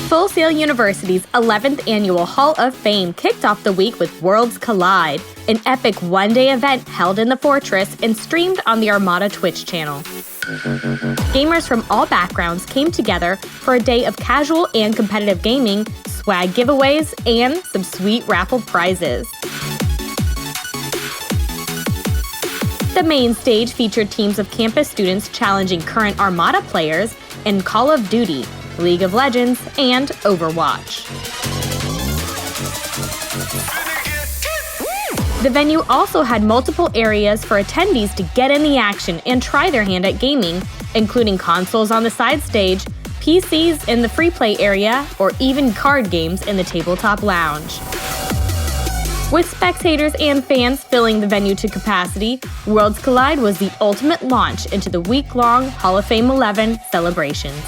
Full Sail University's 11th Annual Hall of Fame kicked off the week with Worlds Collide, an epic one-day event held in the Fortress and streamed on the Armada Twitch channel. Gamers from all backgrounds came together for a day of casual and competitive gaming, swag giveaways, and some sweet raffle prizes. The main stage featured teams of campus students challenging current Armada players in Call of Duty, League of Legends, and Overwatch. The venue also had multiple areas for attendees to get in the action and try their hand at gaming, including consoles on the side stage, PCs in the free play area, or even card games in the tabletop lounge. With spectators and fans filling the venue to capacity, Worlds Collide was the ultimate launch into the week-long Hall of Fame 11 celebrations.